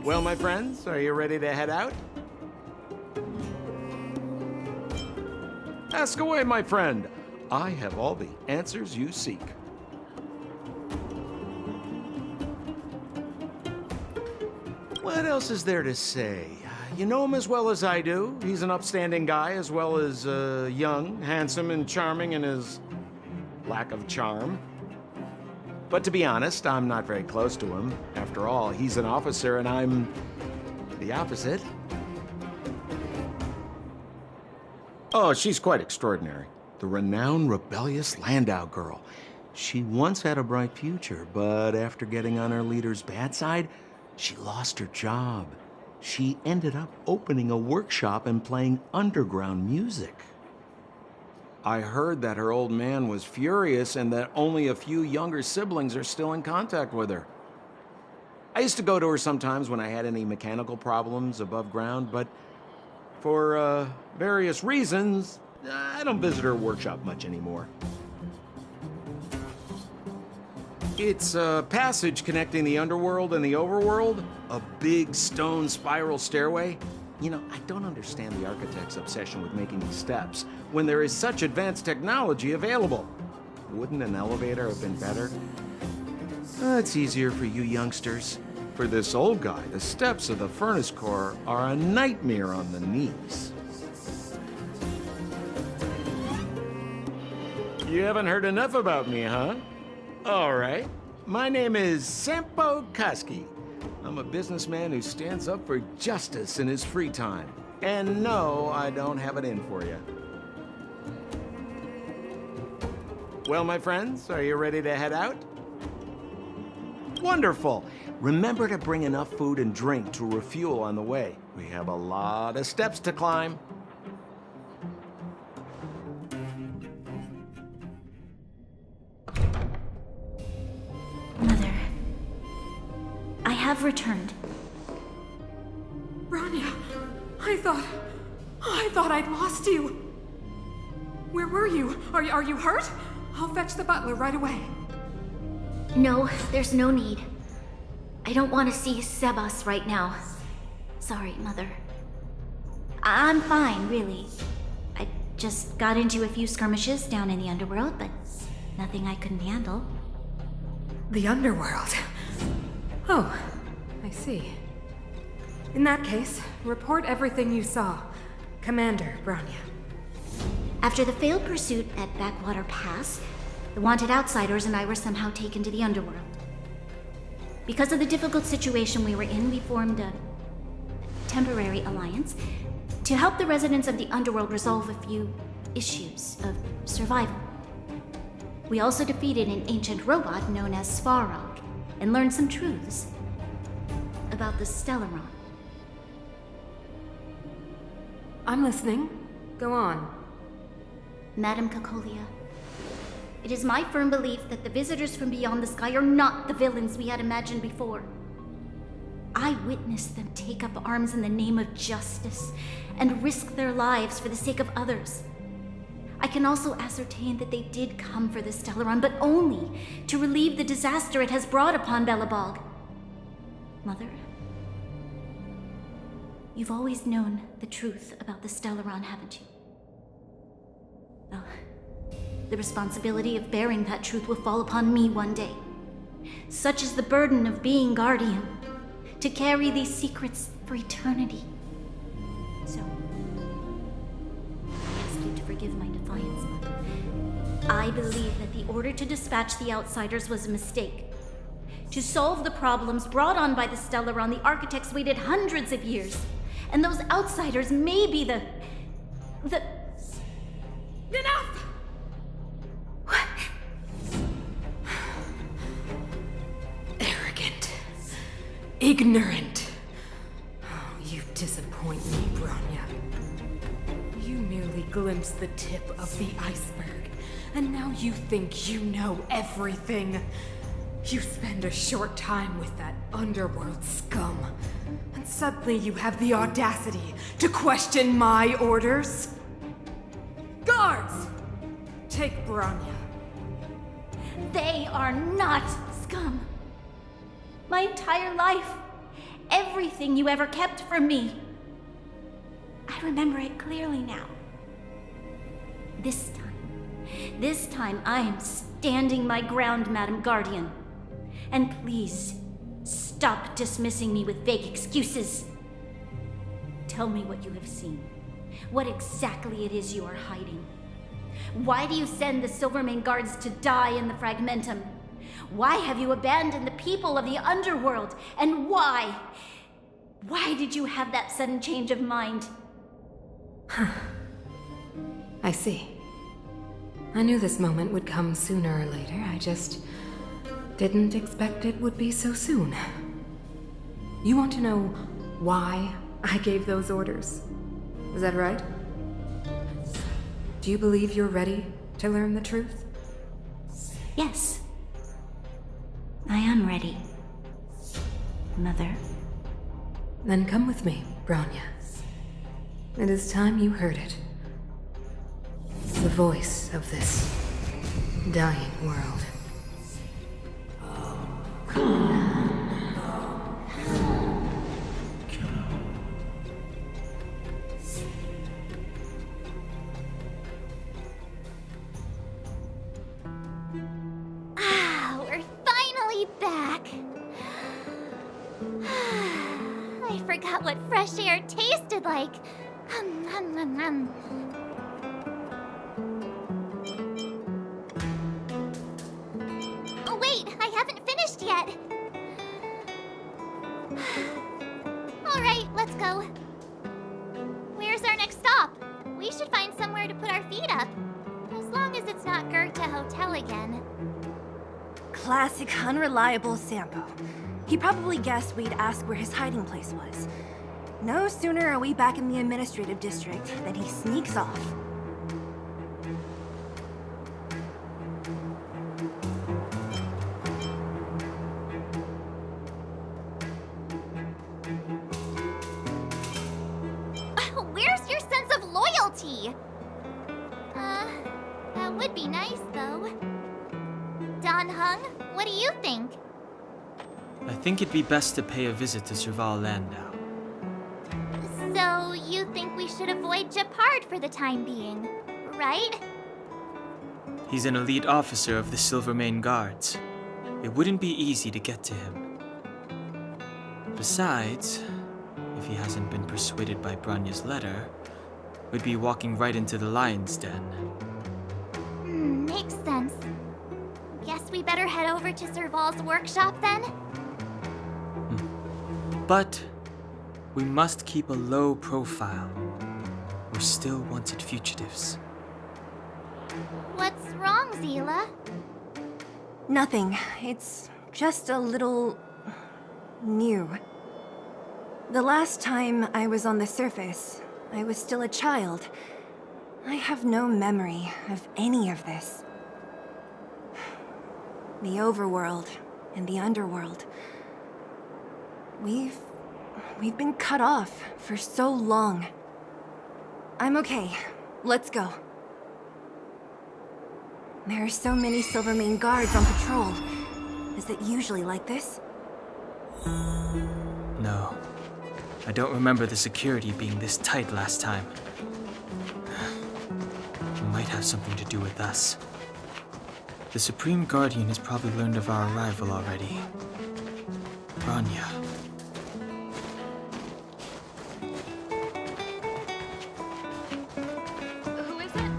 Well, my friends, are you ready to head out? Ask away, my friend. I have all the answers you seek. What else is there to say? You know him as well as I do. He's an upstanding guy, as well as young, handsome, and charming in his lack of charm. But to be honest, I'm not very close to him. After all, he's an officer and I'm the opposite. Oh, she's quite extraordinary. The renowned rebellious Landau girl. She once had a bright future, but after getting on her leader's bad side, she lost her job. She ended up opening a workshop and playing underground music. I heard that her old man was furious and that only a few younger siblings are still in contact with her. I used to go to her sometimes when I had any mechanical problems above ground, but for various reasons, I don't visit her workshop much anymore. It's a passage connecting the underworld and the overworld, a big stone spiral stairway. You know, I don't understand the architect's obsession with making these steps when there is such advanced technology available. Wouldn't an elevator have been better? It's easier for you youngsters. For this old guy, the steps of the furnace core are a nightmare on the knees. You haven't heard enough about me, huh? All right. My name is Sampo Koski. I'm a businessman who stands up for justice in his free time. And no, I don't have it in for you. Well, my friends, are you ready to head out? Wonderful. Remember to bring enough food and drink to refuel on the way. We have a lot of steps to climb. Mother, I have returned. Bronya, I thought I'd lost you. Where were you? Are you hurt? I'll fetch the butler right away. No, there's no need. I don't want to see Sebas right now. Sorry, Mother. I'm fine, really. I just got into a few skirmishes down in the underworld, but nothing I couldn't handle. The underworld? Oh, I see. In that case, report everything you saw. Commander Bronya. After the failed pursuit at Backwater Pass, the wanted outsiders and I were somehow taken to the underworld. Because of the difficult situation we were in, we formed a temporary alliance to help the residents of the underworld resolve a few issues of survival. We also defeated an ancient robot known as Svarog and learned some truths about the Stellaron. I'm listening. Go on. Madam Kakolia, it is my firm belief that the visitors from beyond the sky are not the villains we had imagined before. I witnessed them take up arms in the name of justice and risk their lives for the sake of others. I can also ascertain that they did come for the Stellaron, but only to relieve the disaster it has brought upon Belobog. Mother, you've always known the truth about the Stellaron, haven't you? Well, the responsibility of bearing that truth will fall upon me one day. Such is the burden of being Guardian, to carry these secrets for eternity. So, I ask you to forgive my defiance, Mother. I believe that the order to dispatch the outsiders was a mistake. To solve the problems brought on by the Stellaron, the architects waited hundreds of years. And those outsiders may be the... Enough! What? Arrogant. Ignorant. Oh, you disappoint me, Bronya. You merely glimpsed the tip of the iceberg, and now you think you know everything. You spend a short time with that underworld scum, and suddenly you have the audacity to question my orders? Guards! Take Bronya. They are not scum. My entire life, everything you ever kept from me. I remember it clearly now. This time I am standing my ground, Madam Guardian. And please, stop dismissing me with vague excuses. Tell me what you have seen. What exactly it is you are hiding. Why do you send the Silvermane guards to die in the Fragmentum? Why have you abandoned the people of the underworld? And why? Why did you have that sudden change of mind? I see. I knew this moment would come sooner or later. I just didn't expect it would be so soon. You want to know why I gave those orders? Is that right? Do you believe you're ready to learn the truth? Yes. I am ready, Mother. Then come with me, Bronya. It is time you heard it. The voice of this dying world. We're finally back. I forgot what fresh air tasted like. Oh, wait, I haven't finished yet. All right, let's go. Where's our next stop? We should find somewhere to put our feet up. As long as it's not Goethe Hotel again. Classic unreliable Sampo. He probably guessed we'd ask where his hiding place was. No sooner are we back in the administrative district than he sneaks off. Where's your sense of loyalty? That would be nice, though. Don Hung, what do you think? I think it'd be best to pay a visit to Serval Landau. So, you think we should avoid Gepard for the time being, right? He's an elite officer of the Silvermane Guards. It wouldn't be easy to get to him. Besides, if he hasn't been persuaded by Bronya's letter, we'd be walking right into the lion's den. Makes sense. Guess we better head over to Serval's workshop then? But we must keep a low profile. We're still wanted fugitives. What's wrong, Zila? Nothing. It's just a little... new. The last time I was on the surface, I was still a child. I have no memory of any of this. The overworld and the underworld. We've been cut off for so long. I'm okay. Let's go. There are so many Silvermane guards on patrol. Is it usually like this? No. I don't remember the security being this tight last time. It might have something to do with us. The Supreme Guardian has probably learned of our arrival already. Bronya. Who is it?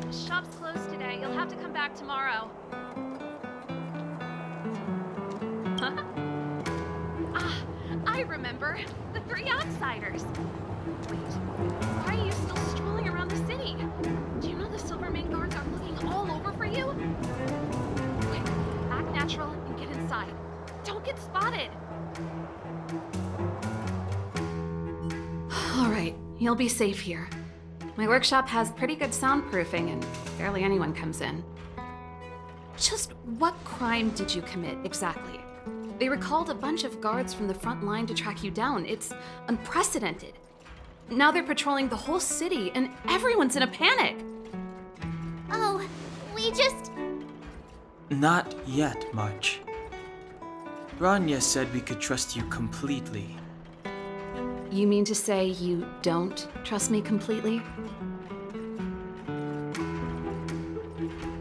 The shop's closed today. You'll have to come back tomorrow. Huh? I remember. The three outsiders. Wait, why are you still strolling around the city? Do you know the Silvermane guards are looking all over for you? Quick, act natural and get inside. Don't get spotted. All right, you'll be safe here. My workshop has pretty good soundproofing and barely anyone comes in. Just what crime did you commit exactly? They recalled a bunch of guards from the front line to track you down. It's unprecedented. Now they're patrolling the whole city and everyone's in a panic. Oh, we just... Not yet, March. Bronya said we could trust you completely. You mean to say you don't trust me completely?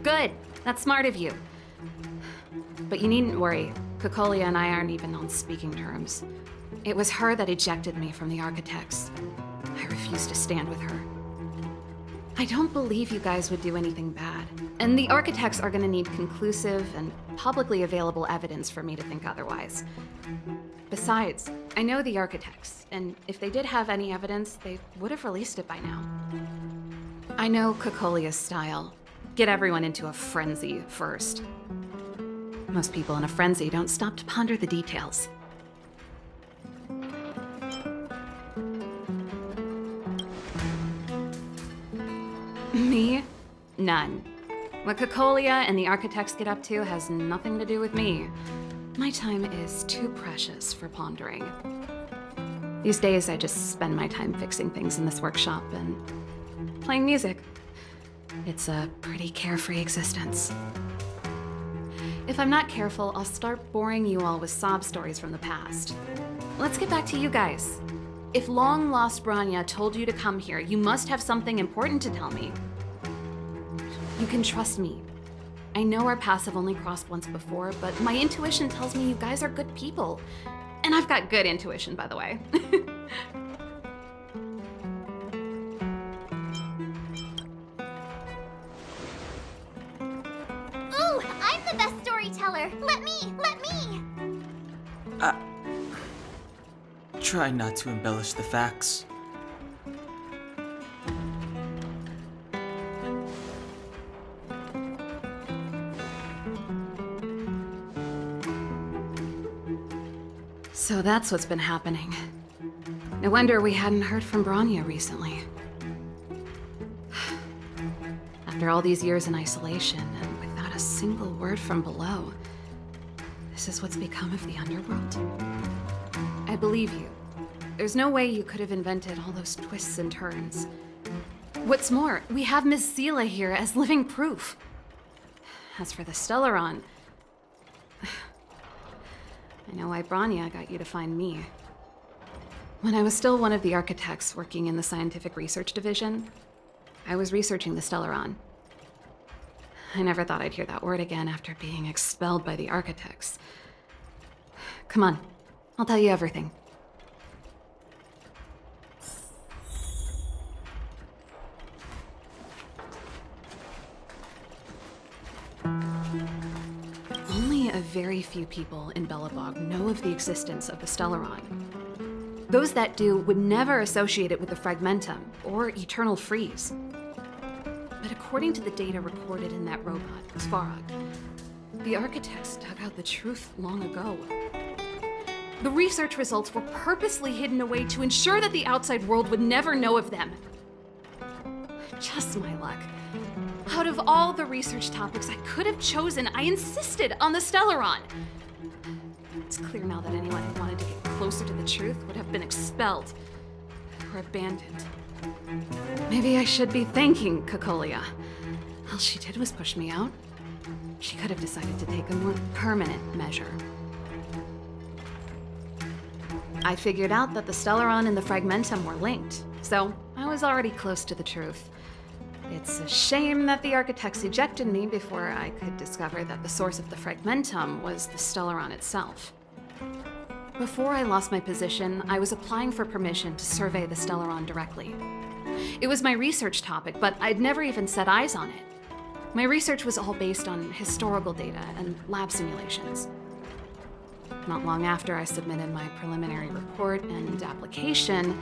Good. That's smart of you. But you needn't worry. Cocolia and I aren't even on speaking terms. It was her that ejected me from the Architects. I refused to stand with her. I don't believe you guys would do anything bad. And the Architects are gonna need conclusive and publicly available evidence for me to think otherwise. Besides, I know the Architects, and if they did have any evidence, they would have released it by now. I know Cocolia's style. Get everyone into a frenzy first. Most people in a frenzy don't stop to ponder the details. Me? None. What Cocolia and the Architects get up to has nothing to do with me. My time is too precious for pondering. These days, I just spend my time fixing things in this workshop and playing music. It's a pretty carefree existence. If I'm not careful, I'll start boring you all with sob stories from the past. Let's get back to you guys. If long-lost Branya told you to come here, you must have something important to tell me. You can trust me. I know our paths have only crossed once before, but my intuition tells me you guys are good people. And I've got good intuition, by the way. Ooh, I'm the best storyteller. Let me. Try not to embellish the facts. So that's what's been happening. No wonder we hadn't heard from Branya recently. After all these years in isolation, and without a single word from below, this is what's become of the underworld? I believe you. There's no way you could have invented all those twists and turns. What's more, we have Miss Zila here as living proof. As for the Stellaron, I know why Branya got you to find me. When I was still one of the Architects working in the Scientific Research Division, I was researching the Stellaron. I never thought I'd hear that word again after being expelled by the Architects. Come on, I'll tell you everything. Only a very few people in Belobog know of the existence of the Stellaron. Those that do would never associate it with the Fragmentum or Eternal Freeze. But according to the data recorded in that robot, Svarog, the Architects dug out the truth long ago. The research results were purposely hidden away to ensure that the outside world would never know of them. Just my luck. Out of all the research topics I could have chosen, I insisted on the Stellaron. It's clear now that anyone who wanted to get closer to the truth would have been expelled or abandoned. Maybe I should be thanking Cocolia. All she did was push me out. She could have decided to take a more permanent measure. I figured out that the Stellaron and the Fragmentum were linked, so I was already close to the truth. It's a shame that the Architects ejected me before I could discover that the source of the Fragmentum was the Stellaron itself. Before I lost my position, I was applying for permission to survey the Stellaron directly. It was my research topic, but I'd never even set eyes on it. My research was all based on historical data and lab simulations. Not long after I submitted my preliminary report and application,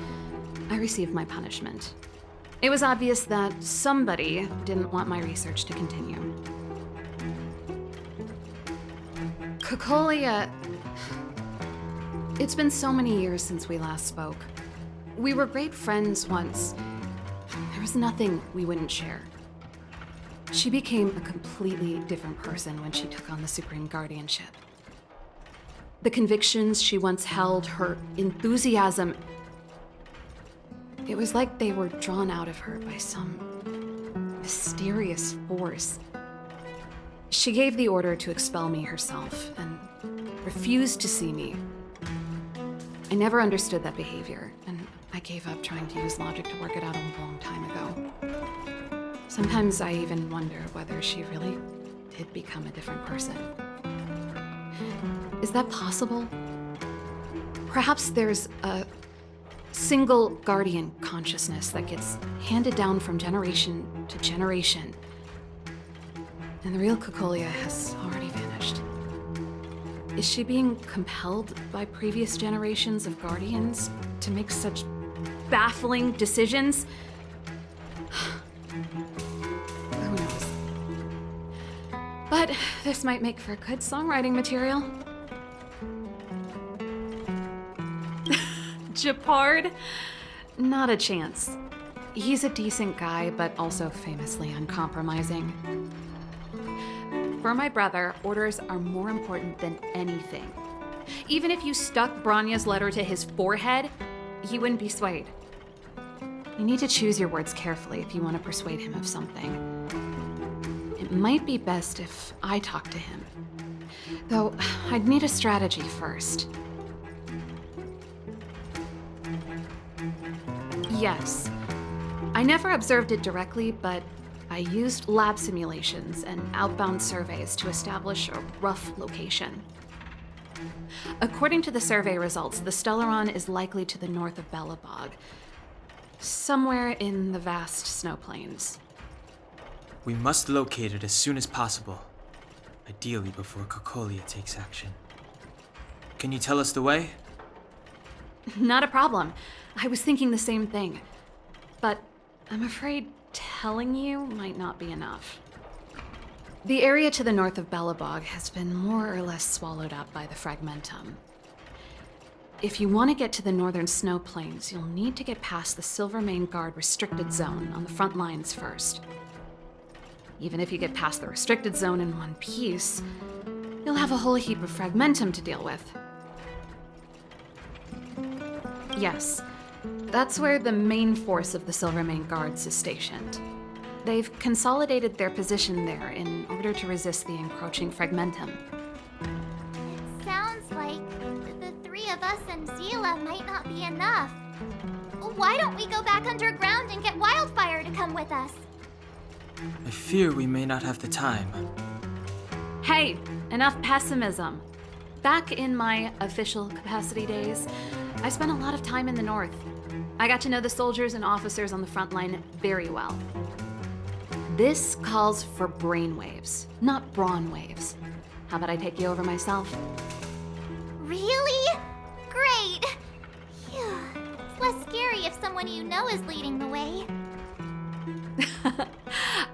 I received my punishment. It was obvious that somebody didn't want my research to continue. Cocolia... It's been so many years since we last spoke. We were great friends once. There was nothing we wouldn't share. She became a completely different person when she took on the Supreme Guardianship. The convictions she once held, her enthusiasm... It was like they were drawn out of her by some mysterious force. She gave the order to expel me herself and refused to see me. I never understood that behavior, and I gave up trying to use logic to work it out a long time ago. Sometimes I even wonder whether she really did become a different person. Is that possible? Perhaps there's a single guardian consciousness that gets handed down from generation to generation, and the real Cocolia has already vanished. Is she being compelled by previous generations of guardians to make such baffling decisions? Who knows? But this might make for good songwriting material. Japard? Not a chance. He's a decent guy, but also famously uncompromising. For my brother, orders are more important than anything. Even if you stuck Bronya's letter to his forehead, he wouldn't be swayed. You need to choose your words carefully if you want to persuade him of something. It might be best if I talk to him. Though, I'd need a strategy first. Yes. I never observed it directly, but I used lab simulations and outbound surveys to establish a rough location. According to the survey results, the Stellaron is likely to the north of Belobog, somewhere in the vast snow plains. We must locate it as soon as possible, ideally before Cocolia takes action. Can you tell us the way? Not a problem. I was thinking the same thing. But I'm afraid telling you might not be enough. The area to the north of Belobog has been more or less swallowed up by the Fragmentum. If you want to get to the northern snow plains, you'll need to get past the Silvermane Guard restricted zone on the front lines first. Even if you get past the restricted zone in one piece, you'll have a whole heap of Fragmentum to deal with. Yes, that's where the main force of the Silvermane Guards is stationed. They've consolidated their position there in order to resist the encroaching Fragmentum. It sounds like the three of us and Zila might not be enough. Why don't we go back underground and get Wildfire to come with us? I fear we may not have the time. Hey, enough pessimism. Back in my official capacity days, I spent a lot of time in the north. I got to know the soldiers and officers on the front line very well. This calls for brainwaves, not brawn waves. How about I take you over myself? Really? Great! Phew. It's less scary if someone you know is leading the way.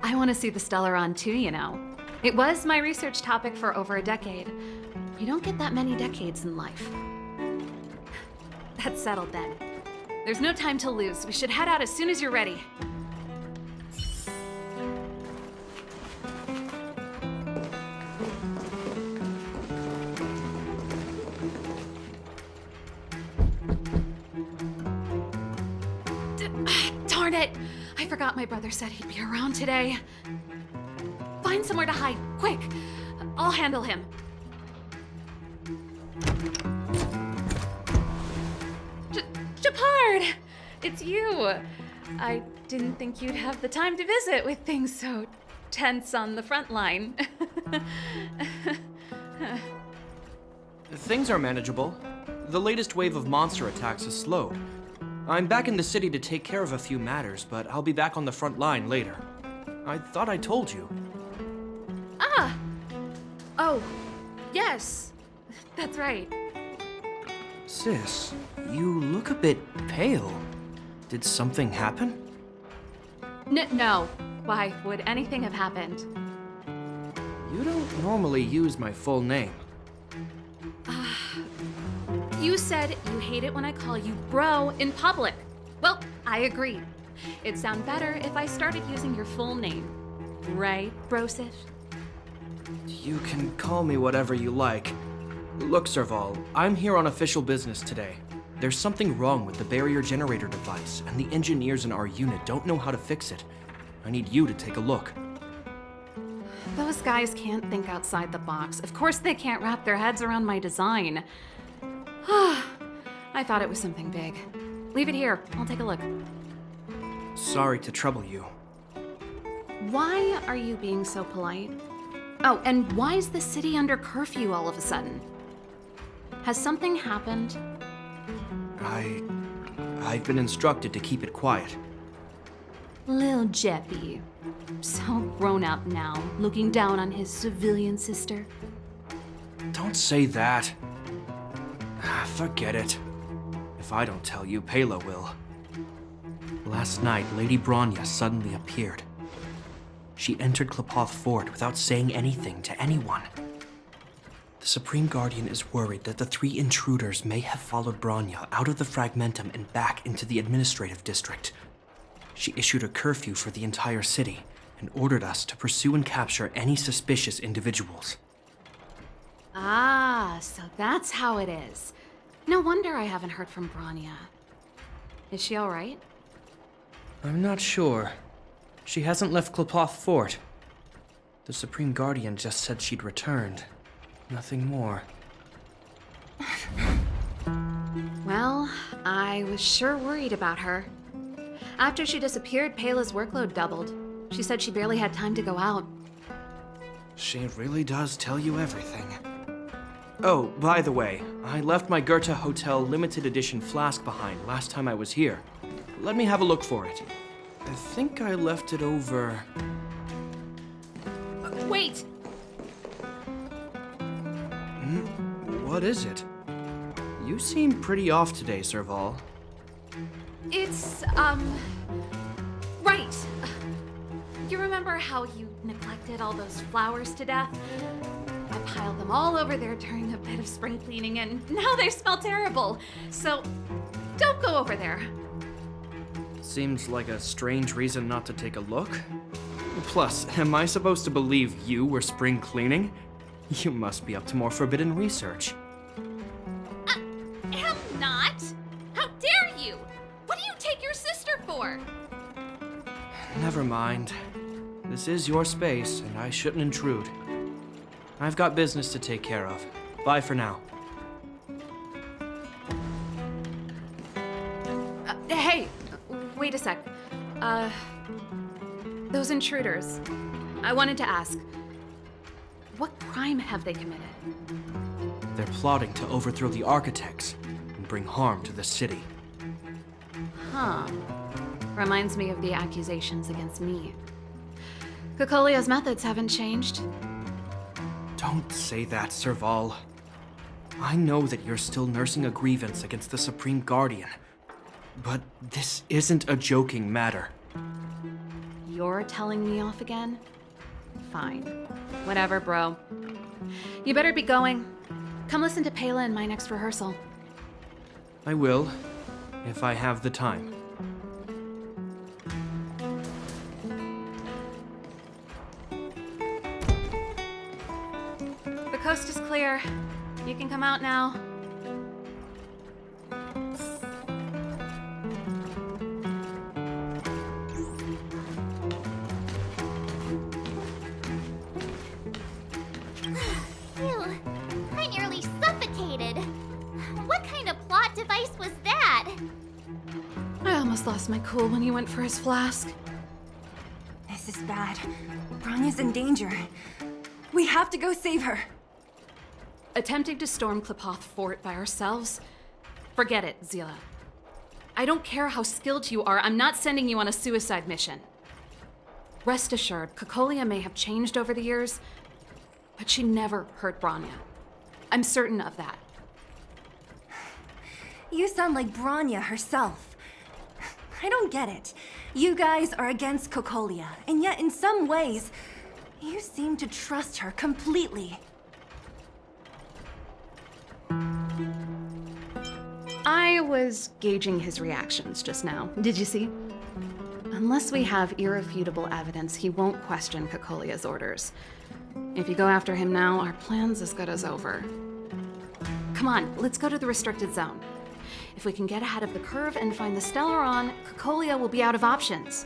I want to see the Stellaron too, you know. It was my research topic for over a decade. You don't get that many decades in life. That's settled then. There's no time to lose. We should head out as soon as you're ready. Darn it! I forgot my brother said he'd be around today. Find somewhere to hide, quick! I'll handle him. Japard! It's you! I didn't think you'd have the time to visit with things so tense on the front line. Things are manageable. The latest wave of monster attacks has slowed. I'm back in the city to take care of a few matters, but I'll be back on the front line later. I thought I told you. Ah! Oh, yes. That's right. Sis, you look a bit pale. Did something happen? No. Why would anything have happened? You don't normally use my full name. You said you hate it when I call you bro in public. Well, I agree. It'd sound better if I started using your full name. Right, Brosif? You can call me whatever you like. Look, Serval, I'm here on official business today. There's something wrong with the barrier generator device, and the engineers in our unit don't know how to fix it. I need you to take a look. Those guys can't think outside the box. Of course they can't wrap their heads around my design. I thought it was something big. Leave it here. I'll take a look. Sorry to trouble you. Why are you being so polite? Oh, and why is the city under curfew all of a sudden? Has something happened? I've been instructed to keep it quiet. Lil Jeppy. So grown up now, looking down on his civilian sister. Don't say that. Forget it. If I don't tell you, Pela will. Last night, Lady Bronya suddenly appeared. She entered Klapoth Fort without saying anything to anyone. The Supreme Guardian is worried that the 3 intruders may have followed Bronya out of the Fragmentum and back into the administrative district. She issued a curfew for the entire city and ordered us to pursue and capture any suspicious individuals. Ah, so that's how it is. No wonder I haven't heard from Bronya. Is she all right? I'm not sure. She hasn't left Klapoth Fort. The Supreme Guardian just said she'd returned. Nothing more. Well, I was sure worried about her. After she disappeared, Pela's workload doubled. She said she barely had time to go out. She really does tell you everything. Oh, by the way, I left my Goethe Hotel limited edition flask behind last time I was here. Let me have a look for it. I think I left it over... Wait! What is it? You seem pretty off today, Serval. It's, right. You remember how you neglected all those flowers to death? I piled them all over there during a bit of spring cleaning, and now they smell terrible. So, don't go over there. Seems like a strange reason not to take a look. Plus, am I supposed to believe you were spring cleaning? You must be up to more forbidden research. Am not. How dare you? What do you take your sister for? Never mind. This is your space, and I shouldn't intrude. I've got business to take care of. Bye for now. Hey, wait a sec. Those intruders. I wanted to ask, what crime have they committed? They're plotting to overthrow the architects and bring harm to the city. Huh. Reminds me of the accusations against me. Kokolia's methods haven't changed. Don't say that, Serval. I know that you're still nursing a grievance against the Supreme Guardian, but this isn't a joking matter. You're telling me off again? Fine. Whatever, bro. You better be going. Come listen to Pela in my next rehearsal. I will, if I have the time. The coast is clear. You can come out now. Phew, I nearly suffocated. What kind of plot device was that? I almost lost my cool when he went for his flask. This is bad. Bronya's in danger. We have to go save her. Attempting to storm Klapoth Fort by ourselves? Forget it, Zila. I don't care how skilled you are, I'm not sending you on a suicide mission. Rest assured, Kokolia may have changed over the years, but she never hurt Bronya. I'm certain of that. You sound like Bronya herself. I don't get it. You guys are against Kokolia, and yet in some ways, you seem to trust her completely. I was gauging his reactions just now. Did you see? Unless we have irrefutable evidence, he won't question Kokolia's orders. If you go after him now, our plan's as good as over. Come on, let's go to the restricted zone. If we can get ahead of the curve and find the Stellaron, Kokolia will be out of options.